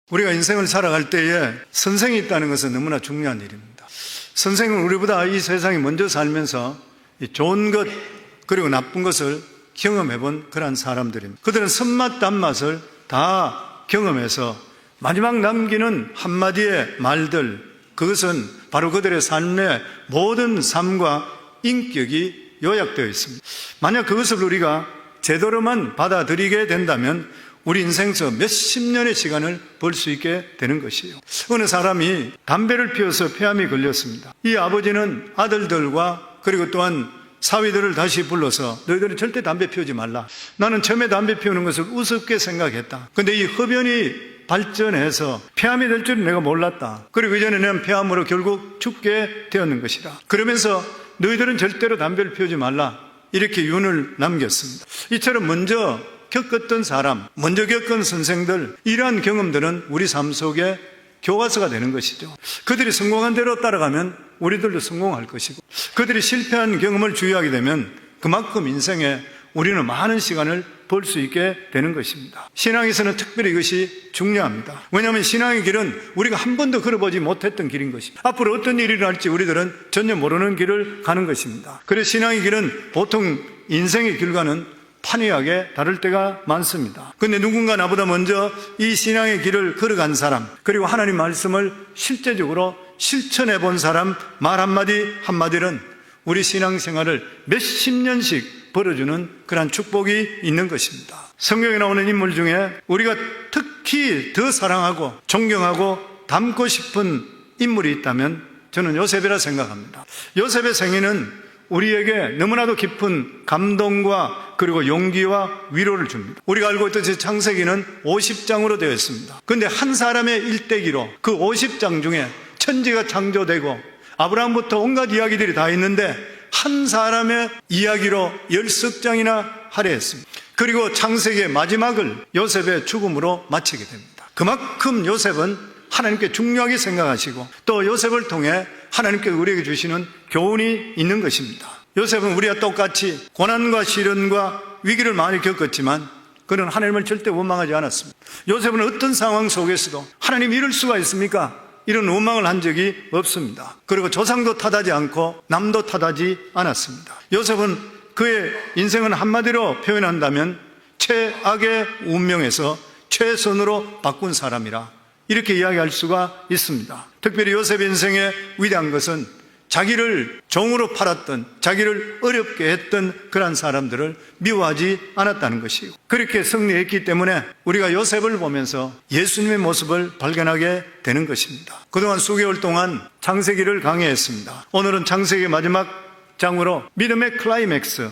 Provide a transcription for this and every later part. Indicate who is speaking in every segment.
Speaker 1: 우리가 인생을 살아갈 때에 선생이 있다는 것은 너무나 중요한 일입니다. 선생은 우리보다 이 세상에 먼저 살면서 좋은 것 그리고 나쁜 것을 경험해 본 그런 사람들입니다. 그들은 선맛 단맛을 다 경험해서 마지막 남기는 한마디의 말들, 그것은 바로 그들의 삶의 모든 삶과 인격이 요약되어 있습니다. 만약 그것을 우리가 제대로만 받아들이게 된다면 우리 인생에서 몇십 년의 시간을 벌 수 있게 되는 것이에요. 어느 사람이 담배를 피워서 폐암이 걸렸습니다. 이 아버지는 아들들과 그리고 또한 사위들을 다시 불러서 너희들은 절대 담배 피우지 말라. 나는 처음에 담배 피우는 것을 우습게 생각했다. 근데 이 흡연이 발전해서 폐암이 될 줄은 내가 몰랐다. 그리고 이전에는 폐암으로 결국 죽게 되었는 것이다. 그러면서 너희들은 절대로 담배를 피우지 말라. 이렇게 유언을 남겼습니다. 이처럼 먼저 겪었던 사람, 먼저 겪은 선생들, 이러한 경험들은 우리 삶 속에 교과서가 되는 것이죠. 그들이 성공한 대로 따라가면 우리들도 성공할 것이고, 그들이 실패한 경험을 주의하게 되면 그만큼 인생에 우리는 많은 시간을 벌 수 있게 되는 것입니다. 신앙에서는 특별히 이것이 중요합니다. 왜냐하면 신앙의 길은 우리가 한 번도 걸어보지 못했던 길인 것입니다. 앞으로 어떤 일이 일어날지 우리들은 전혀 모르는 길을 가는 것입니다. 그래서 신앙의 길은 보통 인생의 길과는 판이하게 다를 때가 많습니다. 그런데 누군가 나보다 먼저 이 신앙의 길을 걸어간 사람, 그리고 하나님 말씀을 실제적으로 실천해 본 사람 말 한마디는 우리 신앙생활을 몇십 년씩 벌어주는 그런 축복이 있는 것입니다. 성경에 나오는 인물 중에 우리가 특히 더 사랑하고 존경하고 닮고 싶은 인물이 있다면 저는 요셉이라 생각합니다. 요셉의 생애는 우리에게 너무나도 깊은 감동과 그리고 용기와 위로를 줍니다. 우리가 알고 있듯이 창세기는 50장으로 되어 있습니다. 그런데 한 사람의 일대기로 그 50장 중에 천지가 창조되고 아브라함부터 온갖 이야기들이 다 있는데 한 사람의 이야기로 10석장이나 할애했습니다. 그리고 창세기의 마지막을 요셉의 죽음으로 마치게 됩니다. 그만큼 요셉은 하나님께 중요하게 생각하시고 또 요셉을 통해 하나님께 우리에게 주시는 교훈이 있는 것입니다. 요셉은 우리와 똑같이 고난과 시련과 위기를 많이 겪었지만 그는 하나님을 절대 원망하지 않았습니다. 요셉은 어떤 상황 속에서도 하나님 이럴 수가 있습니까? 이런 원망을 한 적이 없습니다. 그리고 조상도 탓하지 않고 남도 탓하지 않았습니다. 요셉은 그의 인생은 한마디로 표현한다면 최악의 운명에서 최선으로 바꾼 사람이라 이렇게 이야기할 수가 있습니다. 특별히 요셉의 인생의 위대한 것은 자기를 종으로 팔았던, 자기를 어렵게 했던 그런 사람들을 미워하지 않았다는 것이고, 그렇게 승리했기 때문에 우리가 요셉을 보면서 예수님의 모습을 발견하게 되는 것입니다. 그동안 수개월 동안 창세기를 강의했습니다. 오늘은 창세기 마지막 장으로 믿음의 클라이맥스,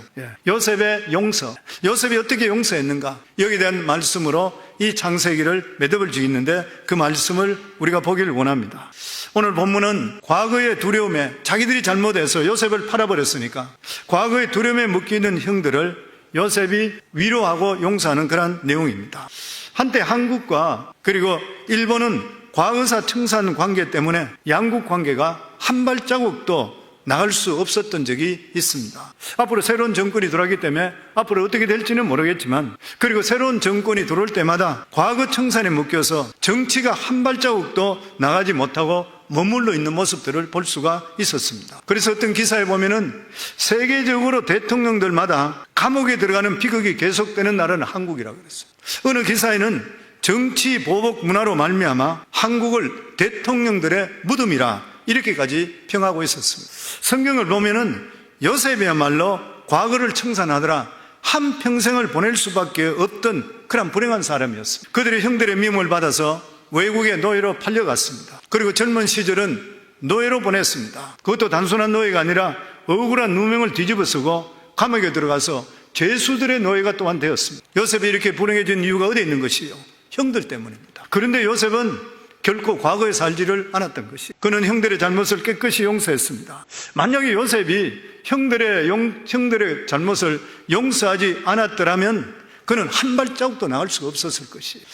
Speaker 1: 요셉의 용서, 요셉이 어떻게 용서했는가, 여기에 대한 말씀으로 이 창세기를 매듭을 지었는데 그 말씀을 우리가 보기를 원합니다. 오늘 본문은 과거의 두려움에 자기들이 잘못해서 요셉을 팔아버렸으니까 과거의 두려움에 묶이는 형들을 요셉이 위로하고 용서하는 그런 내용입니다. 한때 한국과 그리고 일본은 과거사 청산 관계 때문에 양국 관계가 한 발자국도 나갈 수 없었던 적이 있습니다. 앞으로 새로운 정권이 들어오기 때문에 앞으로 어떻게 될지는 모르겠지만, 그리고 새로운 정권이 들어올 때마다 과거 청산에 묶여서 정치가 한 발자국도 나가지 못하고 머물러 있는 모습들을 볼 수가 있었습니다. 그래서 어떤 기사에 보면은 세계적으로 대통령들마다 감옥에 들어가는 비극이 계속되는 나라는 한국이라고 그랬어요. 어느 기사에는 정치 보복 문화로 말미암아 한국을 대통령들의 무덤이라 이렇게까지 평하고 있었습니다. 성경을 보면은 요셉이야말로 과거를 청산하더라 한평생을 보낼 수밖에 없던 그런 불행한 사람이었습니다. 그들의 형들의 미움을 받아서 외국의 노예로 팔려갔습니다. 그리고 젊은 시절은 노예로 보냈습니다. 그것도 단순한 노예가 아니라 억울한 누명을 뒤집어쓰고 감옥에 들어가서 죄수들의 노예가 또한 되었습니다. 요셉이 이렇게 불행해진 이유가 어디에 있는 것이요? 형들 때문입니다. 그런데 요셉은 결코 과거에 살지를 않았던 것이, 그는 형들의 잘못을 깨끗이 용서했습니다. 만약에 요셉이 형들의 잘못을 용서하지 않았더라면 그는 한 발자국도 나갈 수가 없었을 것이에요.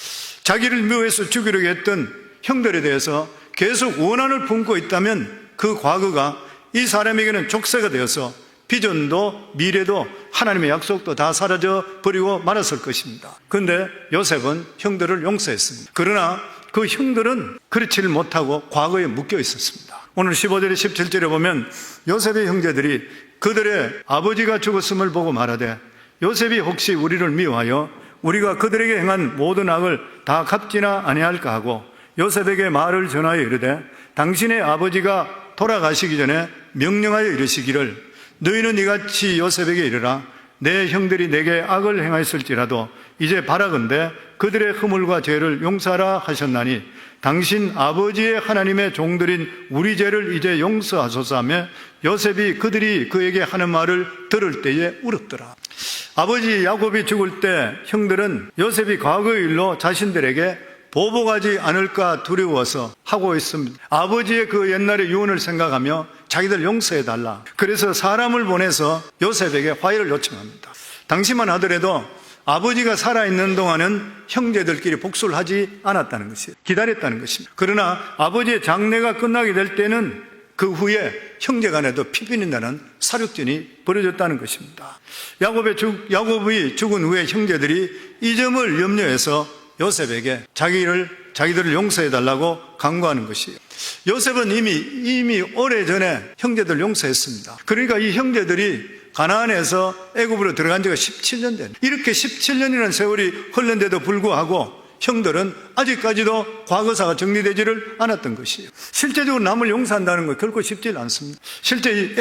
Speaker 1: 자기를 미워해서 죽이려고 했던 형들에 대해서 계속 원한을 품고 있다면 그 과거가 이 사람에게는 족쇄가 되어서 비전도 미래도 하나님의 약속도 다 사라져 버리고 말았을 것입니다. 그런데 요셉은 형들을 용서했습니다. 그러나 그 형들은 그렇지를 못하고 과거에 묶여 있었습니다. 오늘 15절에 17절에 보면 요셉의 형제들이 그들의 아버지가 죽었음을 보고 말하되 요셉이 혹시 우리를 미워하여 우리가 그들에게 행한 모든 악을 다 갚지나 아니할까 하고 요셉에게 말을 전하여 이르되 당신의 아버지가 돌아가시기 전에 명령하여 이르시기를 너희는 이같이 요셉에게 이르라 내 형들이 내게 악을 행하였을지라도 이제 바라건대 그들의 허물과 죄를 용서하라 하셨나니 당신 아버지의 하나님의 종들인 우리 죄를 이제 용서하소서 하며 요셉이 그들이 그에게 하는 말을 들을 때에 울었더라. 아버지 야곱이 죽을 때 형들은 요셉이 과거의 일로 자신들에게 보복하지 않을까 두려워서 하고 있습니다. 아버지의 그 옛날의 유언을 생각하며 자기들 용서해달라. 그래서 사람을 보내서 요셉에게 화해를 요청합니다. 당시만 하더라도 아버지가 살아있는 동안은 형제들끼리 복수를 하지 않았다는 것이에요. 기다렸다는 것입니다. 그러나 아버지의 장례가 끝나게 될 때는 그 후에 형제간에도 피비린다는 사륙전이 벌어졌다는 것입니다. 야곱이 죽은 후에 형제들이 이 점을 염려해서 요셉에게 자기들을 용서해달라고 강구하는 것이에요. 요셉은 이미 오래전에 형제들 용서했습니다. 그러니까 이 형제들이 가나안에서 애굽으로 들어간 지가 17년 된, 이렇게 17년이라는 세월이 흘렀는데도 불구하고 형들은 아직까지도 과거사가 정리되지를 않았던 것이에요. 실제적으로 남을 용서한다는 건 결코 쉽지 않습니다. 실제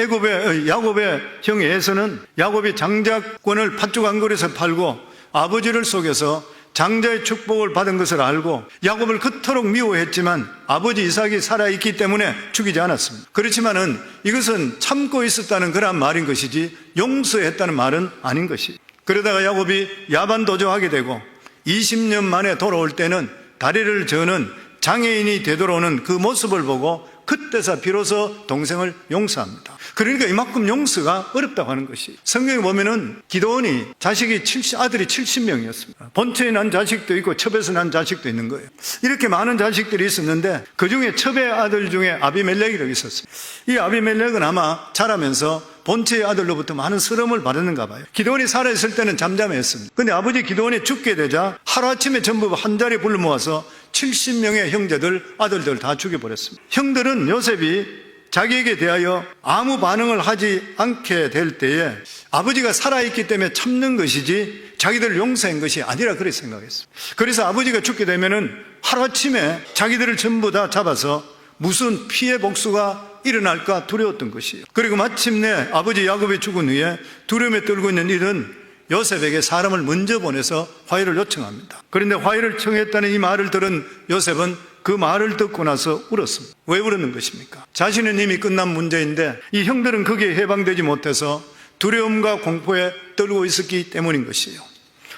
Speaker 1: 야곱의 형 에서는 야곱이 장자권을 팥죽 안거리에서 팔고 아버지를 속여서 장자의 축복을 받은 것을 알고 야곱을 그토록 미워했지만 아버지 이삭이 살아있기 때문에 죽이지 않았습니다. 그렇지만은 이것은 참고 있었다는 그런 말인 것이지 용서했다는 말은 아닌 것이에요. 그러다가 야곱이 야반도주하게 되고 20년 만에 돌아올 때는 다리를 저는 장애인이 되돌아오는 그 모습을 보고 그때서 비로소 동생을 용서합니다. 그러니까 이만큼 용서가 어렵다고 하는 것이, 성경에 보면은 기드온이 아들이 70명이었습니다. 본처에 난 자식도 있고 첩에서 난 자식도 있는 거예요. 이렇게 많은 자식들이 있었는데 그 중에 첩의 아들 중에 아비멜렉이라고 있었어요. 이 아비멜렉은 아마 자라면서 본처의 아들로부터 많은 서름을 받았는가 봐요. 기드온이 살아있을 때는 잠잠했습니다. 근데 아버지 기드온이 죽게 되자 하루아침에 전부 한 자리에 불러 모아서 70명의 형제들, 아들들 다 죽여버렸습니다. 형들은 요셉이 자기에게 대하여 아무 반응을 하지 않게 될 때에 아버지가 살아있기 때문에 참는 것이지 자기들을 용서한 것이 아니라 그렇게 생각했습니다. 그래서 아버지가 죽게 되면은 하루아침에 자기들을 전부 다 잡아서 무슨 피해 복수가 일어날까 두려웠던 것이에요. 그리고 마침내 아버지 야곱이 죽은 후에 두려움에 떨고 있는 일은 요셉에게 사람을 먼저 보내서 화해를 요청합니다. 그런데 화해를 청했다는 이 말을 들은 요셉은 그 말을 듣고 나서 울었습니다. 왜 울었는 것입니까? 자신은 이미 끝난 문제인데 이 형들은 거기에 해방되지 못해서 두려움과 공포에 떨고 있었기 때문인 것이에요.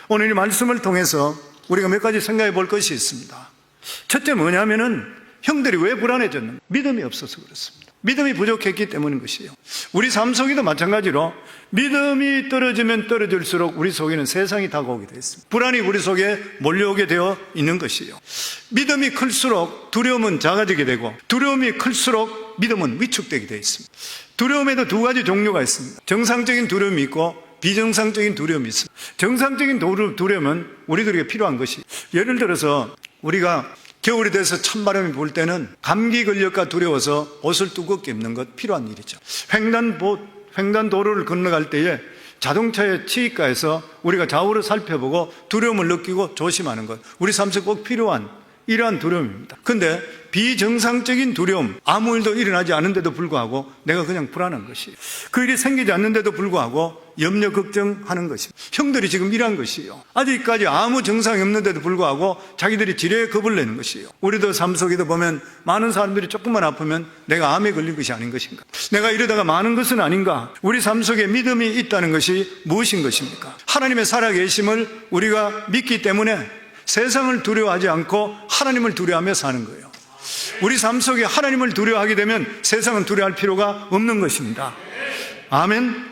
Speaker 1: 오늘 이 말씀을 통해서 우리가 몇 가지 생각해 볼 것이 있습니다. 첫째 뭐냐면은 형들이 왜 불안해졌는가? 믿음이 없어서 그렇습니다. 믿음이 부족했기 때문인 것이에요. 우리 삶 속에도 마찬가지로 믿음이 떨어지면 떨어질수록 우리 속에는 세상이 다가오게 되어 있습니다. 불안이 우리 속에 몰려오게 되어 있는 것이에요. 믿음이 클수록 두려움은 작아지게 되고 두려움이 클수록 믿음은 위축되게 되어 있습니다. 두려움에도 두 가지 종류가 있습니다. 정상적인 두려움이 있고 비정상적인 두려움이 있습니다. 정상적인 두려움은 우리들에게 필요한 것이, 예를 들어서 우리가 겨울이 돼서 찬바람이 불 때는 감기 걸릴까 두려워서 옷을 두껍게 입는 것 필요한 일이죠. 횡단도로를 건너갈 때에 자동차의 치익가에서 우리가 좌우를 살펴보고 두려움을 느끼고 조심하는 것, 우리 삶에 꼭 필요한 이러한 두려움입니다. 그런데 비정상적인 두려움, 아무 일도 일어나지 않는데도 불구하고 내가 그냥 불안한 것이에요. 그 일이 생기지 않는데도 불구하고 염려, 걱정하는 것입니다. 형들이 지금 이러한 것이에요. 아직까지 아무 증상이 없는데도 불구하고 자기들이 지뢰에 겁을 내는 것이에요. 우리도 삶 속에도 보면 많은 사람들이 조금만 아프면 내가 암에 걸린 것이 아닌 것인가? 내가 이러다가 많은 것은 아닌가? 우리 삶 속에 믿음이 있다는 것이 무엇인 것입니까? 하나님의 살아계심을 우리가 믿기 때문에 세상을 두려워하지 않고 하나님을 두려워하며 사는 거예요. 우리 삶 속에 하나님을 두려워하게 되면 세상은 두려워할 필요가 없는 것입니다. 아멘.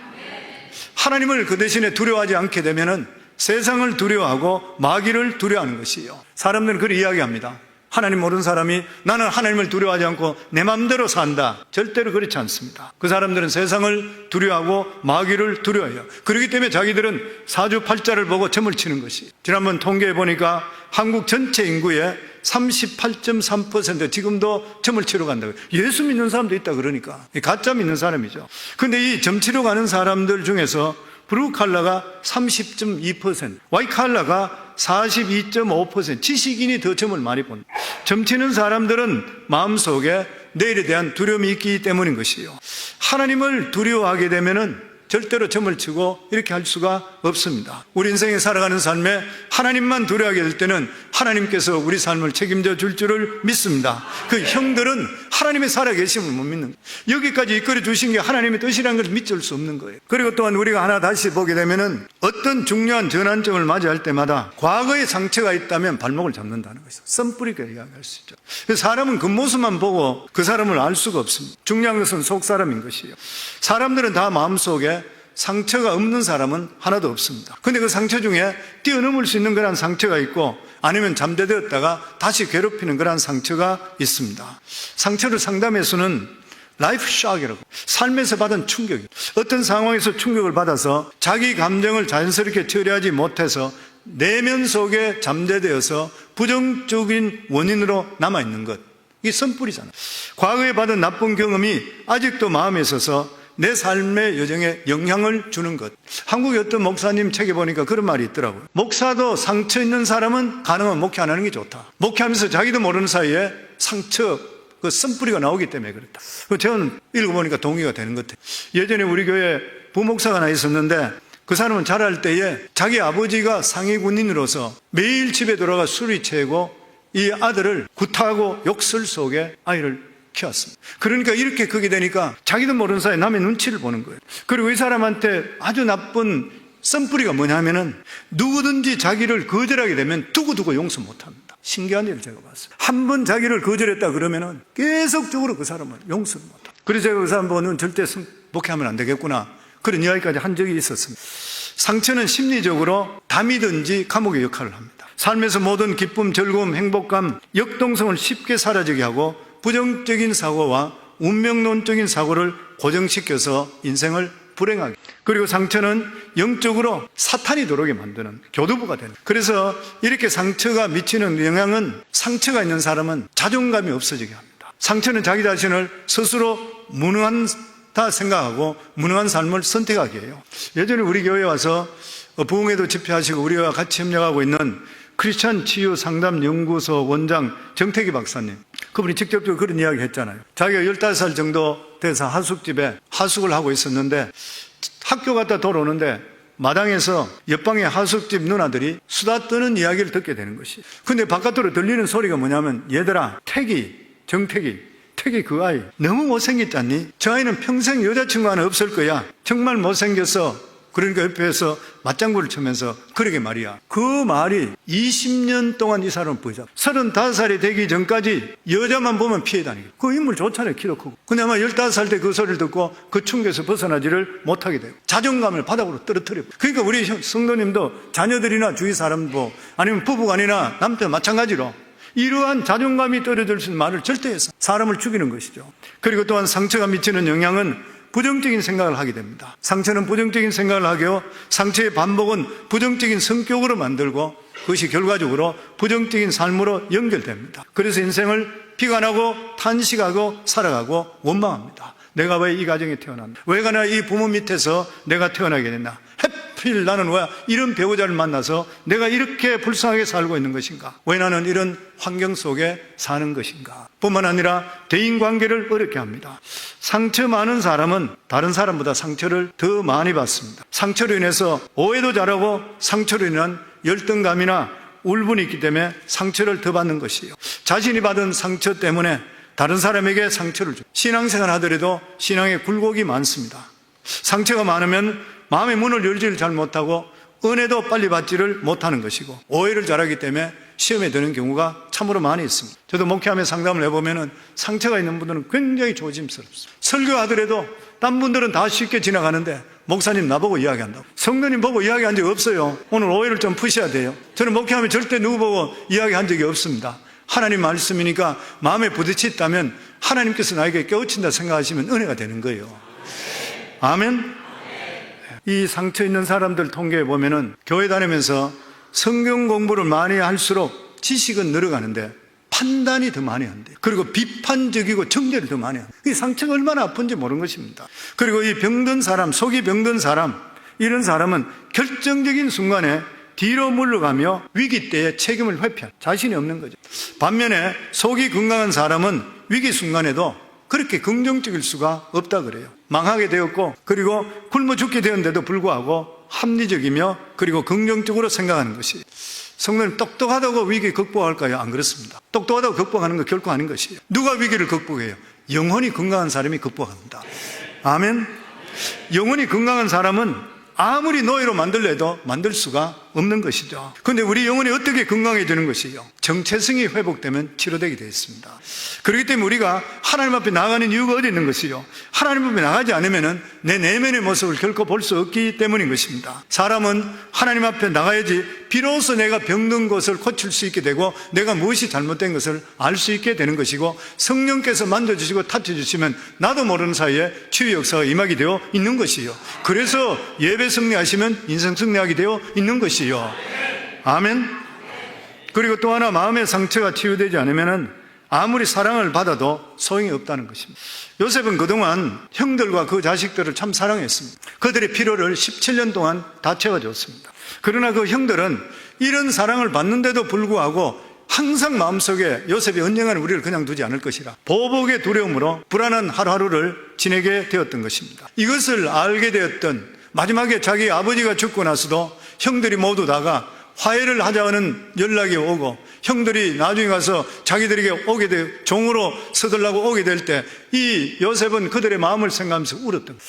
Speaker 1: 하나님을 그 대신에 두려워하지 않게 되면 세상을 두려워하고 마귀를 두려워하는 것이에요. 사람들은 그렇게 이야기합니다. 하나님 모르는 사람이 나는 하나님을 두려워하지 않고 내 마음대로 산다. 절대로 그렇지 않습니다. 그 사람들은 세상을 두려워하고 마귀를 두려워해요. 그렇기 때문에 자기들은 사주팔자를 보고 점을 치는 것이. 지난번 통계해 보니까 한국 전체 인구의 38.3% 지금도 점을 치러 간다고요. 예수 믿는 사람도 있다 그러니까. 가짜 믿는 사람이죠. 근데 이 점 치러 가는 사람들 중에서 블루 칼라가 30.2%, 화이트 칼라가 42.5%, 지식인이 더 점을 많이 본다. 점 치는 사람들은 마음속에 내일에 대한 두려움이 있기 때문인 것이에요. 하나님을 두려워하게 되면은 절대로 점을 치고 이렇게 할 수가 없습니다. 우리 인생에 살아가는 삶에 하나님만 두려워하게 될 때는 하나님께서 우리 삶을 책임져 줄 줄을 믿습니다. 그 형들은 하나님의 살아계심을 못 믿는 거예요. 여기까지 이끌어 주신 게 하나님의 뜻이라는 걸 믿을 수 없는 거예요. 그리고 또한 우리가 하나 다시 보게 되면은 어떤 중요한 전환점을 맞이할 때마다 과거의 상처가 있다면 발목을 잡는다는 것이죠. 썸뿌리게 이야기할 수 있죠. 사람은 겉모습만 보고 그 사람을 알 수가 없습니다. 중요한 것은 속사람인 것이에요. 사람들은 다 마음속에 상처가 없는 사람은 하나도 없습니다. 근데 그 상처 중에 뛰어넘을 수 있는 그런 상처가 있고 아니면 잠재되었다가 다시 괴롭히는 그런 상처가 있습니다. 상처를 상담에서는 라이프 샥이라고, 삶에서 받은 충격이, 어떤 상황에서 충격을 받아서 자기 감정을 자연스럽게 처리하지 못해서 내면 속에 잠재되어서 부정적인 원인으로 남아있는 것, 이게 선뿌리잖아요. 과거에 받은 나쁜 경험이 아직도 마음에 있어서 내 삶의 여정에 영향을 주는 것. 한국의 어떤 목사님 책에 보니까 그런 말이 있더라고요. 목사도 상처 있는 사람은 가능하면 목회 안 하는 게 좋다. 목회하면서 자기도 모르는 사이에 상처, 그 쓴뿌리가 나오기 때문에 그렇다. 저는 읽어보니까 동의가 되는 것 같아요. 예전에 우리 교회에 부목사가 하나 있었는데 그 사람은 자랄 때에 자기 아버지가 상위 군인으로서 매일 집에 돌아가 술이 채고 이 아들을 구타하고 욕설 속에 아이를 키웠습니다. 그러니까 이렇게 크게 되니까 자기도 모르는 사이에 남의 눈치를 보는 거예요. 그리고 이 사람한테 아주 나쁜 썸뿌리가 뭐냐면은 누구든지 자기를 거절하게 되면 두고두고 용서 못합니다. 신기한 일을 제가 봤어요. 한 번 자기를 거절했다 그러면은 계속적으로 그 사람은 용서를 못합니다. 그래서 제가 그 사람 보는 절대 목회하면 안 되겠구나, 그런 이야기까지 한 적이 있었습니다. 상처는 심리적으로 담이든지 감옥의 역할을 합니다. 삶에서 모든 기쁨, 즐거움, 행복감, 역동성을 쉽게 사라지게 하고 부정적인 사고와 운명론적인 사고를 고정시켜서 인생을 불행하게, 그리고 상처는 영적으로 사탄이 들어오게 만드는 교두보가 되는. 그래서 이렇게 상처가 미치는 영향은, 상처가 있는 사람은 자존감이 없어지게 합니다. 상처는 자기 자신을 스스로 무능하다 생각하고 무능한 삶을 선택하게 해요. 예전에 우리 교회에 와서 부흥회도 집회하시고 우리와 같이 협력하고 있는 크리스찬 치유 상담 연구소 원장 정태기 박사님, 그분이 직접적으로 그런 이야기 했잖아요. 자기가 15살 정도 돼서 하숙집에 하숙을 하고 있었는데 학교 갔다 돌아오는데 마당에서 옆방의 하숙집 누나들이 수다 떠는 이야기를 듣게 되는 것이. 근데 바깥으로 들리는 소리가 뭐냐면, 얘들아, 정태기 그 아이 너무 못생겼지 않니? 저 아이는 평생 여자친구 하나 없을 거야. 정말 못생겨서. 그러니까 옆에서 맞장구를 치면서 그러게 말이야. 그 말이 20년 동안 이 사람을 보이자 35살이 되기 전까지 여자만 보면 피해 다니고, 그 인물 좋잖아요, 키도 크고. 근데 아마 15살 때 그 소리를 듣고 그 충격에서 벗어나지를 못하게 되고 자존감을 바닥으로 떨어뜨려. 그러니까 우리 성도님도 자녀들이나 주위 사람도 아니면 부부간이나 남편 마찬가지로 이러한 자존감이 떨어질 수 있는 말을 절대 해서 사람을 죽이는 것이죠. 그리고 또한 상처가 미치는 영향은 부정적인 생각을 하게 됩니다. 상처는 부정적인 생각을 하게 하고 상처의 반복은 부정적인 성격으로 만들고 그것이 결과적으로 부정적인 삶으로 연결됩니다. 그래서 인생을 비관하고 탄식하고 살아가고 원망합니다. 내가 왜 이 가정에 태어났나? 왜 이 부모 밑에서 내가 태어나게 됐나? 하필 나는 왜 이런 배우자를 만나서 내가 이렇게 불쌍하게 살고 있는 것인가? 왜 나는 이런 환경 속에 사는 것인가? 뿐만 아니라 대인관계를 어렵게 합니다. 상처 많은 사람은 다른 사람보다 상처를 더 많이 받습니다. 상처로 인해서 오해도 잘하고 상처로 인한 열등감이나 울분이 있기 때문에 상처를 더 받는 것이에요. 자신이 받은 상처 때문에 다른 사람에게 상처를 줍니다. 신앙생활 하더라도 신앙에 굴곡이 많습니다. 상처가 많으면 마음의 문을 열지를 잘 못하고 은혜도 빨리 받지를 못하는 것이고 오해를 잘하기 때문에 시험에 드는 경우가 참으로 많이 있습니다. 저도 목회하며 상담을 해보면 상처가 있는 분들은 굉장히 조심스럽습니다. 설교하더라도 딴 분들은 다 쉽게 지나가는데 목사님 나보고 이야기한다고, 성도님 보고 이야기한 적이 없어요. 오늘 오해를 좀 푸셔야 돼요. 저는 목회하면 절대 누구 보고 이야기한 적이 없습니다. 하나님 말씀이니까 마음에 부딪혔다면 하나님께서 나에게 깨우친다 생각하시면 은혜가 되는 거예요. 아멘. 이 상처 있는 사람들 통계에 보면은 교회 다니면서 성경 공부를 많이 할수록 지식은 늘어가는데 판단이 더 많이 한대요. 그리고 비판적이고 정죄를 더 많이 한대요. 이 상처가 얼마나 아픈지 모르는 것입니다. 그리고 이 병든 사람, 속이 병든 사람, 이런 사람은 결정적인 순간에 뒤로 물러가며 위기 때에 책임을 회피한 자신이 없는 거죠. 반면에 속이 건강한 사람은 위기 순간에도 그렇게 긍정적일 수가 없다 그래요. 망하게 되었고 그리고 굶어 죽게 되었는데도 불구하고 합리적이며 그리고 긍정적으로 생각하는 것이. 성도님, 똑똑하다고 위기 극복할까요? 안 그렇습니다. 똑똑하다고 극복하는 거 결코 아닌 것이에요. 누가 위기를 극복해요? 영혼이 건강한 사람이 극복합니다. 아멘. 영혼이 건강한 사람은 아무리 노예로 만들려 해도 만들 수가 없는 것이죠. 그런데 우리 영혼이 어떻게 건강해지는 것이요? 정체성이 회복되면 치료되게 되어 있습니다. 그렇기 때문에 우리가 하나님 앞에 나가는 이유가 어디 있는 것이요? 하나님 앞에 나가지 않으면 내 내면의 모습을 결코 볼 수 없기 때문인 것입니다. 사람은 하나님 앞에 나가야지 비로소 내가 병든 것을 고칠 수 있게 되고 내가 무엇이 잘못된 것을 알 수 있게 되는 것이고 성령께서 만져주시고 타쳐주시면 나도 모르는 사이에 치유 역사가 임하게 되어 있는 것이요. 그래서 예배 승리하시면 인생 승리하게 되어 있는 것이요. 아멘. 그리고 또 하나, 마음의 상처가 치유되지 않으면 아무리 사랑을 받아도 소용이 없다는 것입니다. 요셉은 그동안 형들과 그 자식들을 참 사랑했습니다. 그들의 필요를 17년 동안 다 채워줬습니다. 그러나 그 형들은 이런 사랑을 받는데도 불구하고 항상 마음속에 요셉이 언젠가는 우리를 그냥 두지 않을 것이라 보복의 두려움으로 불안한 하루하루를 지내게 되었던 것입니다. 이것을 알게 되었던 마지막에 자기 아버지가 죽고 나서도 형들이 모두 다가 화해를 하자는 연락이 오고 형들이 나중에 가서 자기들에게 오게 돼 종으로 서들라고 오게 될 때 이 요셉은 그들의 마음을 생각하면서 울었던 거예요.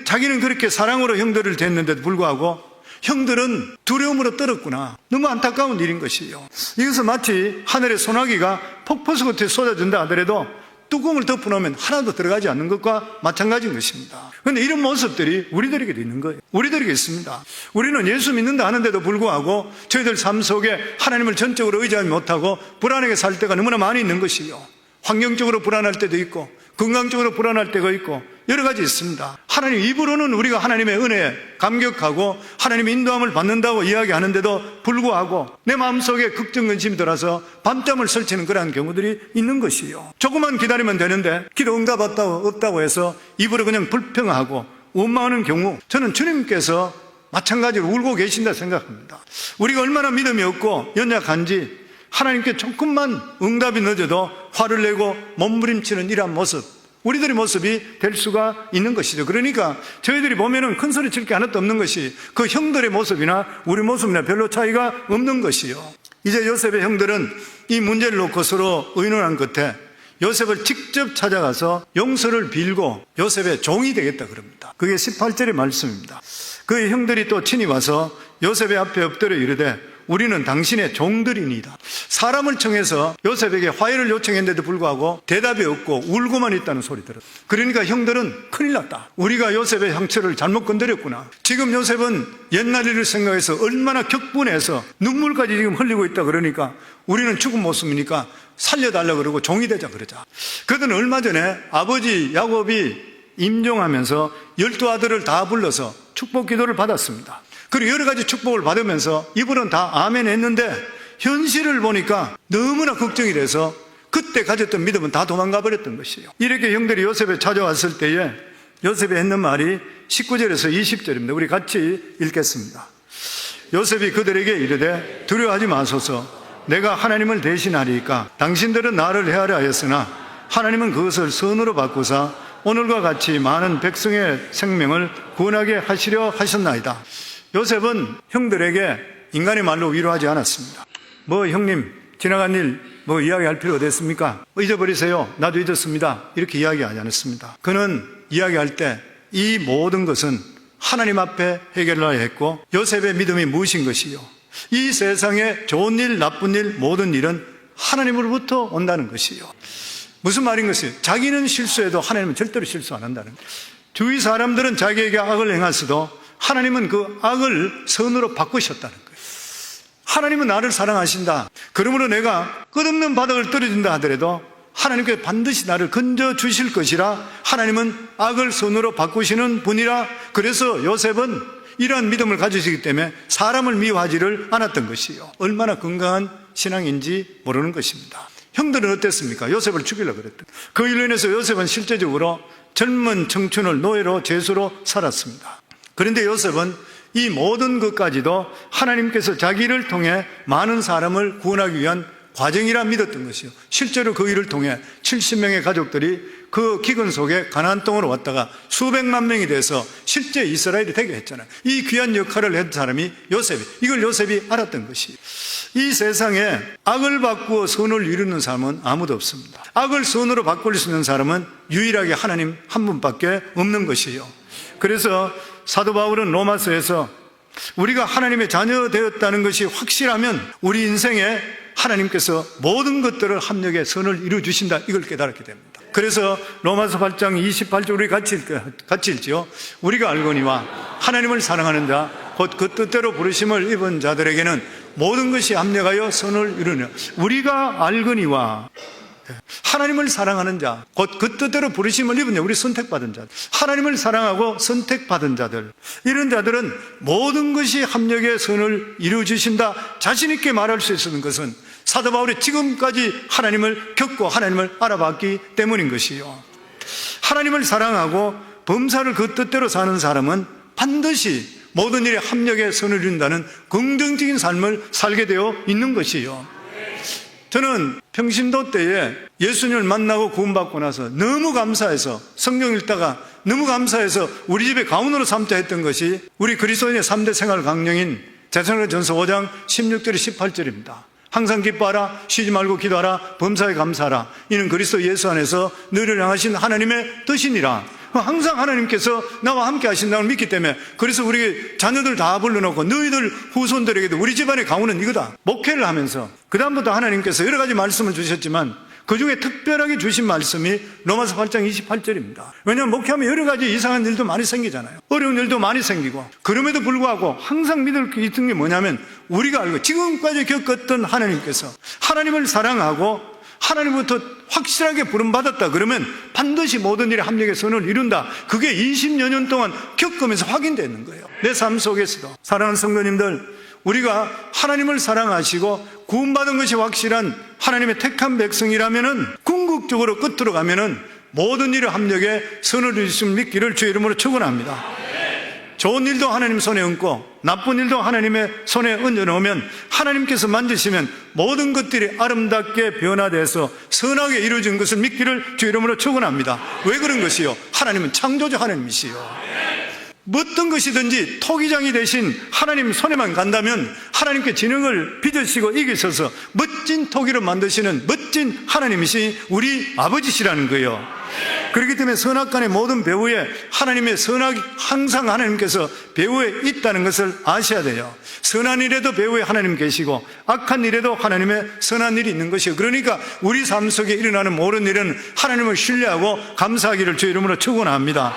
Speaker 1: 자기는 그렇게 사랑으로 형들을 댔는데도 불구하고 형들은 두려움으로 떨었구나. 너무 안타까운 일인 것이에요. 이것은 마치 하늘의 소나기가 폭포수 같이 쏟아진다 하더라도 뚜껑을 덮어놓으면 하나도 들어가지 않는 것과 마찬가지인 것입니다. 그런데 이런 모습들이 우리들에게도 있는 거예요. 우리들에게 있습니다. 우리는 예수 믿는다 하는데도 불구하고 저희들 삶 속에 하나님을 전적으로 의지하지 못하고 불안하게 살 때가 너무나 많이 있는 것이요. 환경적으로 불안할 때도 있고 건강적으로 불안할 때가 있고 여러 가지 있습니다. 하나님 입으로는 우리가 하나님의 은혜에 감격하고 하나님의 인도함을 받는다고 이야기하는데도 불구하고 내 마음속에 걱정근심이 들어서 밤잠을 설치는 그러한 경우들이 있는 것이요. 조금만 기다리면 되는데 기도 응답 없다고 해서 입으로 그냥 불평하고 원망하는 경우, 저는 주님께서 마찬가지로 울고 계신다 생각합니다. 우리가 얼마나 믿음이 없고 연약한지 하나님께 조금만 응답이 늦어도 화를 내고 몸부림치는 이러한 모습, 우리들의 모습이 될 수가 있는 것이죠. 그러니까 저희들이 보면은 큰 소리 칠 게 하나도 없는 것이 그 형들의 모습이나 우리 모습이나 별로 차이가 없는 것이요. 이제 요셉의 형들은 이 문제를 놓고 서로 의논한 끝에 요셉을 직접 찾아가서 용서를 빌고 요셉의 종이 되겠다 그럽니다. 그게 18절의 말씀입니다. 그의 형들이 또 친히 와서 요셉의 앞에 엎드려 이르되 우리는 당신의 종들이니이다. 사람을 청해서 요셉에게 화해를 요청했는데도 불구하고 대답이 없고 울고만 있다는 소리 들었어요. 그러니까 형들은 큰일 났다. 우리가 요셉의 상처를 잘못 건드렸구나. 지금 요셉은 옛날 일을 생각해서 얼마나 격분해서 눈물까지 지금 흘리고 있다 그러니까 우리는 죽은 모습이니까 살려달라 그러고 종이 되자 그러자. 그들은 얼마 전에 아버지 야곱이 임종하면서 12아들을 다 불러서 축복 기도를 받았습니다. 그리고 여러 가지 축복을 받으면서 이분은 다 아멘 했는데 현실을 보니까 너무나 걱정이 돼서 그때 가졌던 믿음은 다 도망가 버렸던 것이에요. 이렇게 형들이 요셉에 찾아왔을 때에 요셉이 했는 말이 19절에서 20절입니다. 우리 같이 읽겠습니다. 요셉이 그들에게 이르되 두려워하지 마소서. 내가 하나님을 대신하리이까 당신들은 나를 헤아려 하였으나 하나님은 그것을 선으로 바꾸사 오늘과 같이 많은 백성의 생명을 구원하게 하시려 하셨나이다. 요셉은 형들에게 인간의 말로 위로하지 않았습니다. 뭐 형님 지나간 일 뭐 이야기할 필요가 됐습니까? 잊어버리세요. 나도 잊었습니다. 이렇게 이야기하지 않았습니다. 그는 이야기할 때 이 모든 것은 하나님 앞에 해결해야 했고 요셉의 믿음이 무엇인 것이요, 이 세상에 좋은 일 나쁜 일 모든 일은 하나님으로부터 온다는 것이요. 무슨 말인 것이요? 자기는 실수해도 하나님은 절대로 실수 안 한다는 거예요. 주위 사람들은 자기에게 악을 행하서도 하나님은 그 악을 선으로 바꾸셨다는 거예요. 하나님은 나를 사랑하신다. 그러므로 내가 끝없는 바닥을 떨어진다 하더라도 하나님께서 반드시 나를 건져 주실 것이라, 하나님은 악을 선으로 바꾸시는 분이라. 그래서 요셉은 이러한 믿음을 가지시기 때문에 사람을 미워하지를 않았던 것이요. 얼마나 건강한 신앙인지 모르는 것입니다. 형들은 어땠습니까? 요셉을 죽이려고 그랬다. 그 일로 인해서 요셉은 실제적으로 젊은 청춘을 노예로 죄수로 살았습니다. 그런데 요셉은 이 모든 것까지도 하나님께서 자기를 통해 많은 사람을 구원하기 위한 과정이라 믿었던 것이요. 실제로 그 일을 통해 70명의 가족들이 그 기근 속에 가나안 땅으로 왔다가 수백만 명이 돼서 실제 이스라엘이 되게 했잖아요. 이 귀한 역할을 했던 사람이 요셉이, 이걸 요셉이 알았던 것이. 이 세상에 악을 바꾸어 선을 이루는 사람은 아무도 없습니다. 악을 선으로 바꿀 수 있는 사람은 유일하게 하나님 한 분밖에 없는 것이에요. 그래서 사도 바울은 로마서에서 우리가 하나님의 자녀 되었다는 것이 확실하면 우리 인생에 하나님께서 모든 것들을 합력해 선을 이루어 주신다, 이걸 깨달았게 됩니다. 그래서 로마서 8장 28절 우리 같이 읽지요. 우리가 알거니와 하나님을 사랑하는 자 곧 그 뜻대로 부르심을 입은 자들에게는 모든 것이 합력하여 선을 이루느니라. 우리가 알거니와, 하나님을 사랑하는 자, 곧 그 뜻대로 부르심을 입은 자, 우리 선택받은 자들, 하나님을 사랑하고 선택받은 자들, 이런 자들은 모든 것이 합력의 선을 이루어주신다, 자신 있게 말할 수 있는 것은 사도 바울이 지금까지 하나님을 겪고 하나님을 알아봤기 때문인 것이요. 하나님을 사랑하고 범사를 그 뜻대로 사는 사람은 반드시 모든 일에 합력의 선을 이룬다는 긍정적인 삶을 살게 되어 있는 것이요. 저는 평신도 때에 예수님을 만나고 구원받고 나서 너무 감사해서, 성경 읽다가 너무 감사해서 우리 집에 가문으로 삼자 했던 것이 우리 그리스도인의 3대 생활 강령인 데살로니가전서 5장 16절에 18절입니다. 항상 기뻐하라, 쉬지 말고 기도하라, 범사에 감사하라. 이는 그리스도 예수 안에서 너희를 향하신 하나님의 뜻이니라. 항상 하나님께서 나와 함께 하신다고 믿기 때문에, 그래서 우리 자녀들 다 불러놓고 너희들 후손들에게도 우리 집안의 가문은 이거다, 목회를 하면서 그 다음부터 하나님께서 여러 가지 말씀을 주셨지만 그 중에 특별하게 주신 말씀이 로마서 8장 28절입니다. 왜냐하면 목회하면 여러 가지 이상한 일도 많이 생기잖아요. 어려운 일도 많이 생기고, 그럼에도 불구하고 항상 믿을 게 있던 게 뭐냐면, 우리가 알고 지금까지 겪었던 하나님께서 하나님을 사랑하고 하나님부터 확실하게 부름받았다 그러면 반드시 모든 일에 합력의 선을 이룬다. 그게 20여 년 동안 겪으면서 확인되는 거예요. 내 삶 속에서도. 사랑하는 성도님들, 우리가 하나님을 사랑하시고 구원받은 것이 확실한 하나님의 택한 백성이라면은 궁극적으로 끝으로 가면은 모든 일에 합력에 선을 이루실 믿기를 주의 이름으로 축원합니다. 좋은 일도 하나님 손에 얹고 나쁜 일도 하나님의 손에 얹어놓으면 하나님께서 만드시면 모든 것들이 아름답게 변화돼서 선하게 이루어진 것을 믿기를 주의 이름으로 축원합니다. 왜 그런 것이요? 하나님은 창조주 하나님이시요. 어떤 것이든지 토기장이 되신 하나님 손에만 간다면 하나님께 진흙을 빚으시고 이기셔서 멋진 토기로 만드시는 멋진 하나님이신 우리 아버지시라는 거예요. 그렇기 때문에 선악간의 모든 배후에 하나님의 선악이 항상 하나님께서 배후에 있다는 것을 아셔야 돼요. 선한 일에도 배후에 하나님 계시고 악한 일에도 하나님의 선한 일이 있는 것이에요. 그러니까 우리 삶 속에 일어나는 모든 일은 하나님을 신뢰하고 감사하기를 주의 이름으로 축원합니다.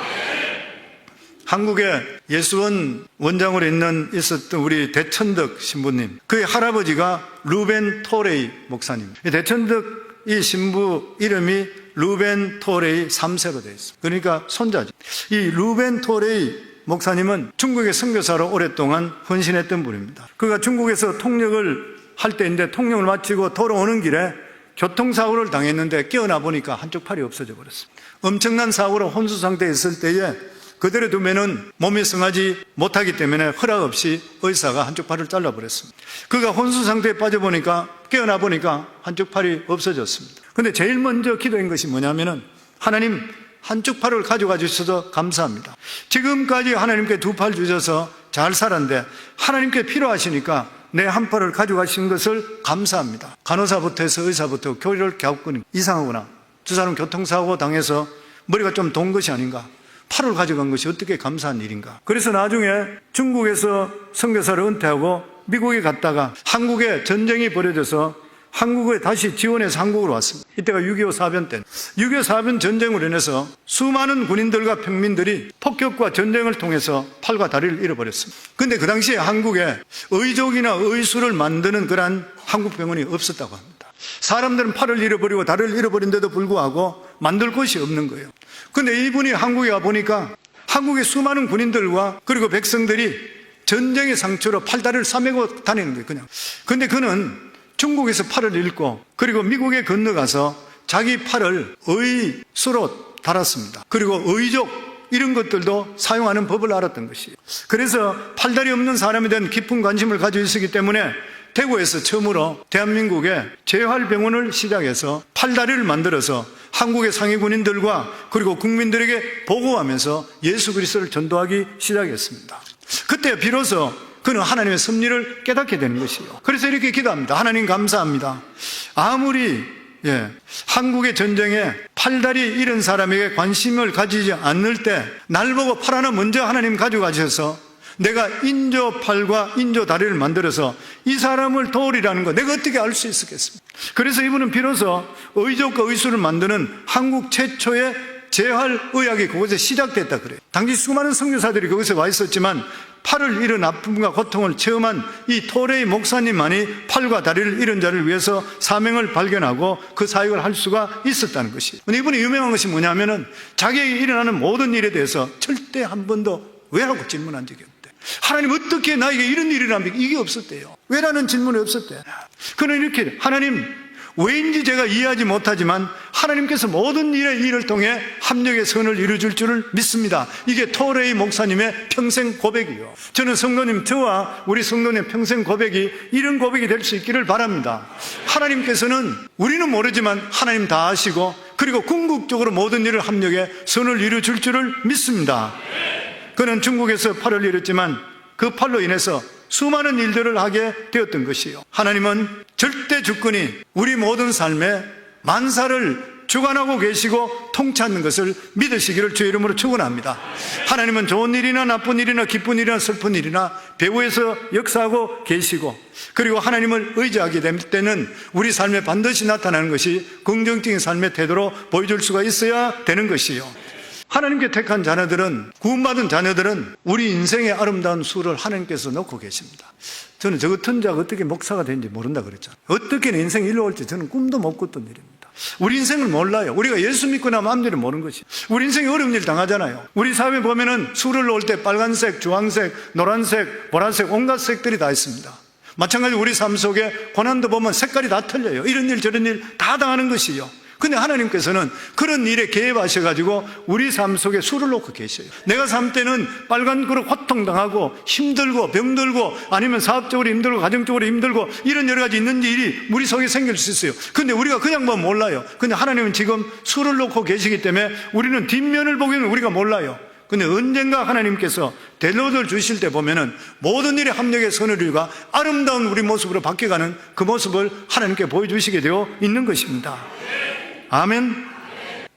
Speaker 1: 한국에 예수원 원장으로 있었던 우리 대천덕 신부님, 그의 할아버지가 루벤 토레이 목사님. 대천덕 이 신부 이름이 루벤 토레이 3세로 되어 있습니다. 그러니까 손자죠. 이 루벤 토레이 목사님은 중국의 선교사로 오랫동안 헌신했던 분입니다. 그가 중국에서 통역을 할 때인데 통역을 마치고 돌아오는 길에 교통사고를 당했는데 깨어나 보니까 한쪽 팔이 없어져 버렸습니다. 엄청난 사고로 혼수 상태에 있을 때에 그대로 두면은 몸이 성하지 못하기 때문에 허락 없이 의사가 한쪽 팔을 잘라버렸습니다. 그가 혼수 상태에 빠져보니까, 깨어나 보니까 한쪽 팔이 없어졌습니다. 근데 제일 먼저 기도한 것이 뭐냐면은, 하나님 한쪽 팔을 가져가 주셔서 감사합니다. 지금까지 하나님께 두 팔 주셔서 잘 살았는데 하나님께 필요하시니까 내 한 팔을 가져가신 것을 감사합니다. 간호사부터 해서 의사부터 교리를 갸웃거리고 이상하구나, 두 사람 교통사고 당해서 머리가 좀 돈 것이 아닌가, 팔을 가져간 것이 어떻게 감사한 일인가. 그래서 나중에 중국에서 선교사를 은퇴하고 미국에 갔다가 한국에 전쟁이 벌어져서 한국에 다시 지원해서 한국으로 왔습니다. 이때가 6.25 사변 때. 6.25 사변 전쟁으로 인해서 수많은 군인들과 평민들이 폭격과 전쟁을 통해서 팔과 다리를 잃어버렸습니다. 근데 그 당시에 한국에 의족이나 의수를 만드는 그러한 한국 병원이 없었다고 합니다. 사람들은 팔을 잃어버리고 다리를 잃어버린데도 불구하고 만들 곳이 없는 거예요. 근데 이분이 한국에 와 보니까 한국의 수많은 군인들과 그리고 백성들이 전쟁의 상처로 팔다리를 싸매고 다니는 거예요, 그냥. 근데 그는 중국에서 팔을 잃고 그리고 미국에 건너가서 자기 팔을 의수로 달았습니다. 그리고 의족 이런 것들도 사용하는 법을 알았던 것이에요. 그래서 팔다리 없는 사람에 대한 깊은 관심을 가지고 있었기 때문에 대구에서 처음으로 대한민국에 재활병원을 시작해서 팔다리를 만들어서 한국의 상위 군인들과 그리고 국민들에게 보고하면서 예수 그리스도를 전도하기 시작했습니다. 그때 비로소 그는 하나님의 섭리를 깨닫게 되는 것이요. 그래서 이렇게 기도합니다. 하나님 감사합니다. 아무리 한국의 전쟁에 팔다리 잃은 사람에게 관심을 가지지 않을 때 날 보고 팔 하나 먼저 하나님 가져가셔서 내가 인조 팔과 인조 다리를 만들어서 이 사람을 도우리라는 거 내가 어떻게 알 수 있었겠습니까? 그래서 이분은 비로소 의족과 의수를 만드는 한국 최초의 재활의학이 그곳에 시작됐다 그래요. 당시 수많은 선교사들이 거기서 와 있었지만 팔을 잃은 아픔과 고통을 체험한 이 토레이 목사님만이 팔과 다리를 잃은 자를 위해서 사명을 발견하고 그 사역을 할 수가 있었다는 것이에요. 이분이 유명한 것이 뭐냐면은 자기에게 일어나는 모든 일에 대해서 절대 한 번도 왜라고 질문한 적이 없대. 하나님 어떻게 나에게 이런 일이 일어납니까? 이게 없었대요. 왜라는 질문이 없었대. 그는 이렇게 하나님 왜인지 제가 이해하지 못하지만 하나님께서 모든 일을 통해 합력의 선을 이루어줄 줄을 믿습니다. 이게 토레이 목사님의 평생 고백이에요. 저는 성도님, 저와 우리 성도님 평생 고백이 이런 고백이 될 수 있기를 바랍니다. 하나님께서는 우리는 모르지만 하나님 다 아시고 그리고 궁극적으로 모든 일을 합력해 선을 이루어줄 줄을 믿습니다. 그는 중국에서 팔을 잃었지만 그 팔로 인해서 수많은 일들을 하게 되었던 것이에요. 하나님은 절대 주권이 우리 모든 삶에 만사를 주관하고 계시고 통치하는 것을 믿으시기를 주의 이름으로 축원합니다. 하나님은 좋은 일이나 나쁜 일이나 기쁜 일이나 슬픈 일이나 배후에서 역사하고 계시고 그리고 하나님을 의지하게 될 때는 우리 삶에 반드시 나타나는 것이 긍정적인 삶의 태도로 보여줄 수가 있어야 되는 것이에요. 하나님께 택한 자녀들은, 구원받은 자녀들은 우리 인생의 아름다운 수를 하나님께서 놓고 계십니다. 저는 저 같은 자가 어떻게 목사가 되는지 모른다 그랬잖아요. 어떻게 내 인생이 일로 올지 저는 꿈도 못 꿨던 일입니다. 우리 인생을 몰라요. 우리가 예수 믿고 나면 아무데나 모르는 것이. 우리 인생이 어려운 일 당하잖아요. 우리 사회에 보면은 수를 놓을 때 빨간색, 주황색, 노란색, 보라색 온갖 색들이 다 있습니다. 마찬가지로 우리 삶 속에 고난도 보면 색깔이 다 틀려요. 이런 일 저런 일 다 당하는 것이요. 근데 하나님께서는 그런 일에 개입하셔가지고 우리 삶 속에 수를 놓고 계셔요. 내가 삶 때는 빨간 그릇 고통당하고 힘들고 병들고 아니면 사업적으로 힘들고 가정적으로 힘들고 이런 여러 가지 있는 일이 우리 속에 생길 수 있어요. 근데 우리가 그냥 보면 몰라요. 근데 하나님은 지금 수를 놓고 계시기 때문에 우리는 뒷면을 보기에는 우리가 몰라요. 근데 언젠가 하나님께서 델로를 주실 때 보면은 모든 일에 합력의 선을 이루가 아름다운 우리 모습으로 바뀌어가는 그 모습을 하나님께 보여주시게 되어 있는 것입니다. 아멘.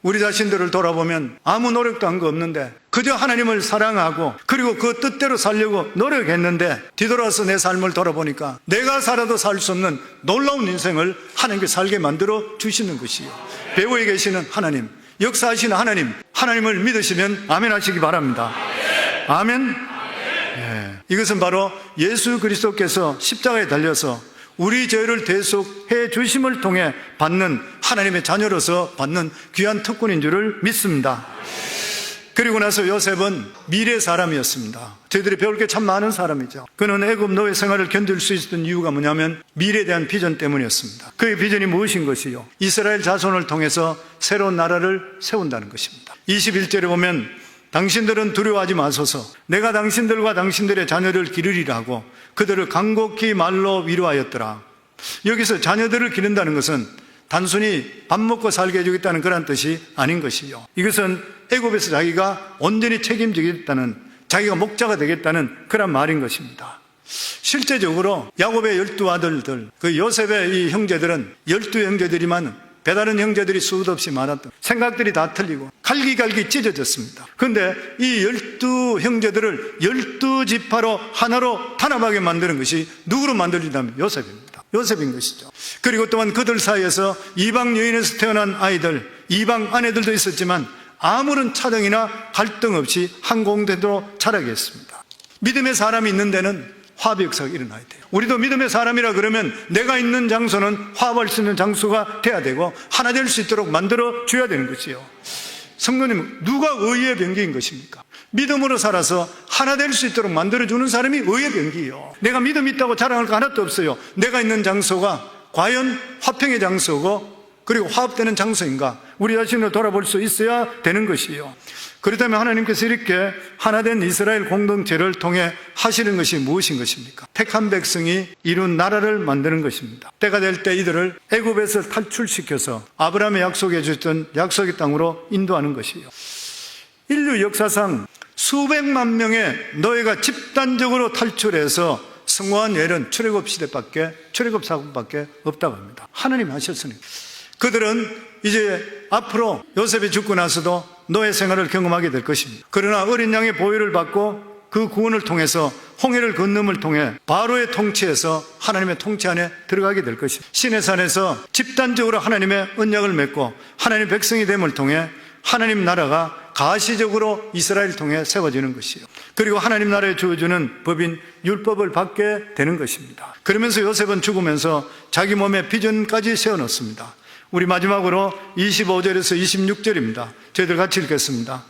Speaker 1: 우리 자신들을 돌아보면 아무 노력도 한 거 없는데 그저 하나님을 사랑하고 그리고 그 뜻대로 살려고 노력했는데 뒤돌아서 내 삶을 돌아보니까 내가 살아도 살 수 없는 놀라운 인생을 하나님께 살게 만들어 주시는 것이요. 배후에 계시는 하나님, 역사하시는 하나님, 하나님을 믿으시면 아멘 하시기 바랍니다. 아멘. 예. 이것은 바로 예수 그리스도께서 십자가에 달려서 우리 죄를 대속해 주심을 통해 받는 하나님의 자녀로서 받는 귀한 특권인 줄을 믿습니다. 그리고 나서 요셉은 미래 사람이었습니다. 저희들이 배울 게 참 많은 사람이죠. 그는 애굽 노예 생활을 견딜 수 있었던 이유가 뭐냐면 미래에 대한 비전 때문이었습니다. 그의 비전이 무엇인 것이요? 이스라엘 자손을 통해서 새로운 나라를 세운다는 것입니다. 21절에 보면 당신들은 두려워하지 마소서. 내가 당신들과 당신들의 자녀를 기르리라 하고 그들을 간곡히 말로 위로하였더라. 여기서 자녀들을 기른다는 것은 단순히 밥 먹고 살게 해주겠다는 그런 뜻이 아닌 것이요. 이것은 애굽에서 자기가 온전히 책임지겠다는, 자기가 목자가 되겠다는 그런 말인 것입니다. 실제적으로 야곱의 12아들들, 그 요셉의 이 형제들은 12형제들이만 배다른 형제들이 수도 없이 많았던, 생각들이 다 틀리고 갈기갈기 찢어졌습니다. 그런데 이 12형제들을 12지파로 하나로 단합하게 만드는 것이 누구로 만들어진다면 요셉입니다. 요셉인 것이죠. 그리고 또한 그들 사이에서 이방 여인에서 태어난 아이들, 이방 아내들도 있었지만 아무런 차등이나 갈등 없이 한 공대로 자라게 했습니다. 믿음의 사람이 있는 데는 화합의 역사가 일어나야 돼요. 우리도 믿음의 사람이라 그러면 내가 있는 장소는 화합할 수 있는 장소가 돼야 되고 하나 될 수 있도록 만들어 줘야 되는 것이요. 성도님, 누가 의의 병기인 것입니까? 믿음으로 살아서 하나 될 수 있도록 만들어주는 사람이 의의 병기예요. 내가 믿음 있다고 자랑할 거 하나도 없어요. 내가 있는 장소가 과연 화평의 장소고 그리고 화합되는 장소인가? 우리 자신을 돌아볼 수 있어야 되는 것이에요. 그렇다면 하나님께서 이렇게 하나된 이스라엘 공동체를 통해 하시는 것이 무엇인 것입니까? 택한 백성이 이룬 나라를 만드는 것입니다. 때가 될 때 이들을 애굽에서 탈출시켜서 아브라함의 약속해 주셨던 약속의 땅으로 인도하는 것이에요. 인류 역사상 수백만 명의 노예가 집단적으로 탈출해서 성공한 예는 출애굽 사건밖에 없다고 합니다. 하나님이 하셨으니 그들은 이제 앞으로 요셉이 죽고 나서도 노예 생활을 경험하게 될 것입니다. 그러나 어린 양의 보혈을 받고 그 구원을 통해서 홍해를 건너을 통해 바로의 통치에서 하나님의 통치 안에 들어가게 될 것입니다. 시내산에서 집단적으로 하나님의 언약을 맺고 하나님의 백성이 됨을 통해 하나님 나라가 가시적으로 이스라엘을 통해 세워지는 것이요. 그리고 하나님 나라에 주어주는 법인 율법을 받게 되는 것입니다. 그러면서 요셉은 죽으면서 자기 몸에 비전까지 세워놓습니다. 우리 마지막으로 25절에서 26절입니다. 저희들 같이 읽겠습니다.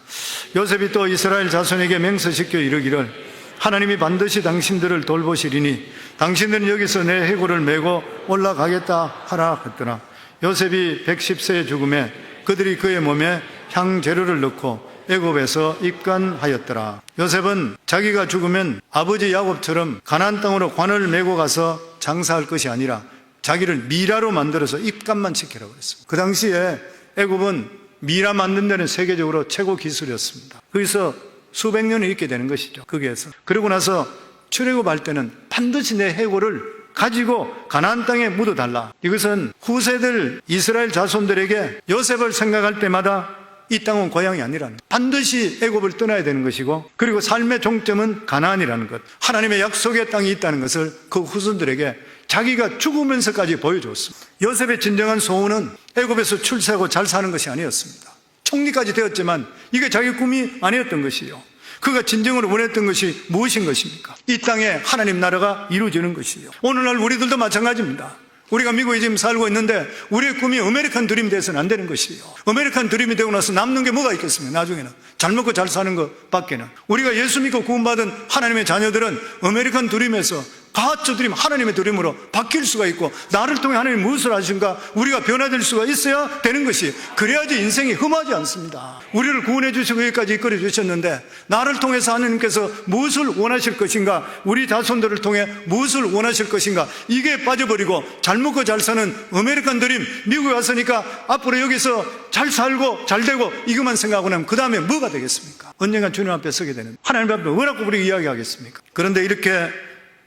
Speaker 1: 요셉이 또 이스라엘 자손에게 맹세시켜 이르기를 하나님이 반드시 당신들을 돌보시리니 당신들은 여기서 내 해골을 메고 올라가겠다 하라 했더라. 요셉이 110세에 죽음에 그들이 그의 몸에 향재료를 넣고 애굽에서 입간하였더라. 요셉은 자기가 죽으면 아버지 야곱처럼 가나안 땅으로 관을 메고 가서 장사할 것이 아니라 자기를 미라로 만들어서 입간만 시키라고 그랬습니다. 그 당시에 애굽은 미라 만든 데는 세계적으로 최고 기술이었습니다. 거기서 수백 년을 있게 되는 것이죠. 거기에서. 그러고 나서 출애굽할 때는 반드시 내 해골을 가지고 가나안 땅에 묻어달라. 이것은 후세들 이스라엘 자손들에게 요셉을 생각할 때마다 이 땅은 고향이 아니라는 것. 반드시 애굽을 떠나야 되는 것이고 그리고 삶의 종점은 가나안이라는 것. 하나님의 약속의 땅이 있다는 것을 그 후손들에게 자기가 죽으면서까지 보여줬습니다. 요셉의 진정한 소원은 애굽에서 출세하고 잘 사는 것이 아니었습니다. 총리까지 되었지만 이게 자기 꿈이 아니었던 것이요. 그가 진정으로 원했던 것이 무엇인 것입니까? 이 땅에 하나님 나라가 이루어지는 것이요. 오늘날 우리들도 마찬가지입니다. 우리가 미국에 지금 살고 있는데 우리의 꿈이 아메리칸 드림이 돼서는 안 되는 것이에요. 아메리칸 드림이 되고 나서 남는 게 뭐가 있겠습니까? 나중에는 잘 먹고 잘 사는 것 밖에는. 우리가 예수 믿고 구원받은 하나님의 자녀들은 아메리칸 드림에서 가짜 드림, 하나님의 드림으로 바뀔 수가 있고 나를 통해 하나님이 무엇을 하신가 우리가 변화될 수가 있어야 되는 것이 그래야지 인생이 흠하지 않습니다. 우리를 구원해 주시고 여기까지 이끌어 주셨는데 나를 통해서 하나님께서 무엇을 원하실 것인가, 우리 자손들을 통해 무엇을 원하실 것인가, 이게 빠져버리고 잘 먹고 잘 사는 아메리칸 드림, 미국에 왔으니까 앞으로 여기서 잘 살고 잘 되고 이것만 생각하고 나면 그 다음에 뭐가 되겠습니까? 언젠가 주님 앞에 서게 되는, 하나님 앞에 뭐라고 우리가 이야기하겠습니까? 그런데 이렇게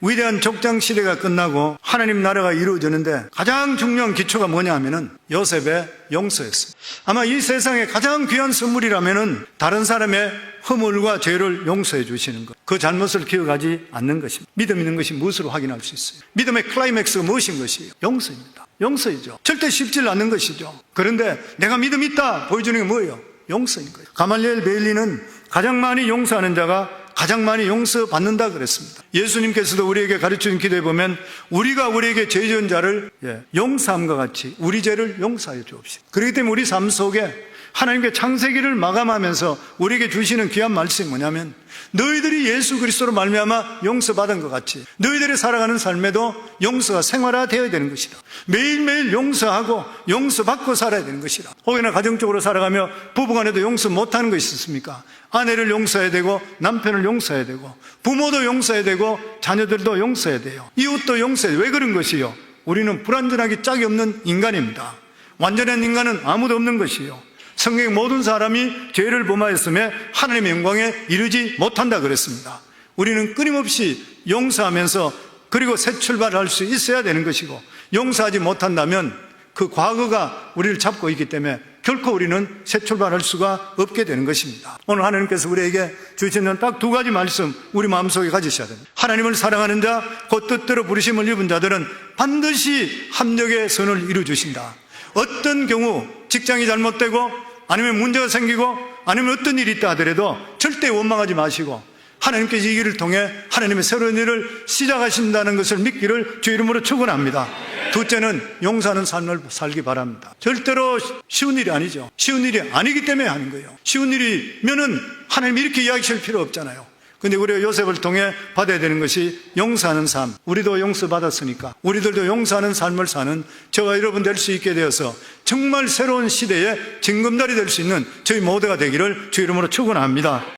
Speaker 1: 위대한 족장 시대가 끝나고 하나님 나라가 이루어지는데 가장 중요한 기초가 뭐냐 하면은 요셉의 용서였습니다. 아마 이 세상에 가장 귀한 선물이라면은 다른 사람의 허물과 죄를 용서해 주시는 것, 그 잘못을 기억하지 않는 것입니다. 믿음 있는 것이 무엇으로 확인할 수 있어요? 믿음의 클라이맥스가 무엇인 것이에요? 용서입니다. 용서이죠. 절대 쉽지 않은 것이죠. 그런데 내가 믿음 있다 보여주는 게 뭐예요? 용서인 거예요. 가말리엘 베일리는 가장 많이 용서하는 자가 가장 많이 용서받는다 그랬습니다. 예수님께서도 우리에게 가르쳐준 기도에 보면 우리가 우리에게 죄 지은 자를 용서함과 같이 우리 죄를 용서하여 주옵시다. 그렇기 때문에 우리 삶 속에 하나님께 창세기를 마감하면서 우리에게 주시는 귀한 말씀이 뭐냐면 너희들이 예수 그리스도로 말미암아 용서받은 것 같이 너희들이 살아가는 삶에도 용서가 생활화되어야 되는 것이다. 매일매일 용서하고 용서받고 살아야 되는 것이다. 혹여나 가정적으로 살아가며 부부간에도 용서 못하는 것이 있습니까? 아내를 용서해야 되고 남편을 용서해야 되고 부모도 용서해야 되고 자녀들도 용서해야 돼요. 이웃도 용서해야 돼요. 왜 그런 것이요? 우리는 불완전하기 짝이 없는 인간입니다. 완전한 인간은 아무도 없는 것이요. 성경의 모든 사람이 죄를 범하였음에 하나님의 영광에 이르지 못한다 그랬습니다. 우리는 끊임없이 용서하면서 그리고 새 출발을 할 수 있어야 되는 것이고 용서하지 못한다면 그 과거가 우리를 잡고 있기 때문에 결코 우리는 새 출발할 수가 없게 되는 것입니다. 오늘 하나님께서 우리에게 주시는 딱 두 가지 말씀 우리 마음속에 가지셔야 됩니다. 하나님을 사랑하는 자, 곧 뜻대로 부르심을 입은 자들은 반드시 합력의 선을 이루어주신다. 어떤 경우 직장이 잘못되고 아니면 문제가 생기고 아니면 어떤 일이 있다 하더라도 절대 원망하지 마시고 하나님께서 이 길을 통해 하나님의 새로운 일을 시작하신다는 것을 믿기를 주 이름으로 축원합니다. 둘째는 용서하는 삶을 살기 바랍니다. 절대로 쉬운 일이 아니죠. 쉬운 일이 아니기 때문에 하는 거예요. 쉬운 일이면은 하나님 이렇게 이야기하실 필요 없잖아요. 근데 우리가 요셉을 통해 받아야 되는 것이 용서하는 삶. 우리도 용서받았으니까 우리들도 용서하는 삶을 사는 저와 여러분 될 수 있게 되어서 정말 새로운 시대의 징검다리 될 수 있는 저희 모두가 되기를 주 이름으로 축원합니다.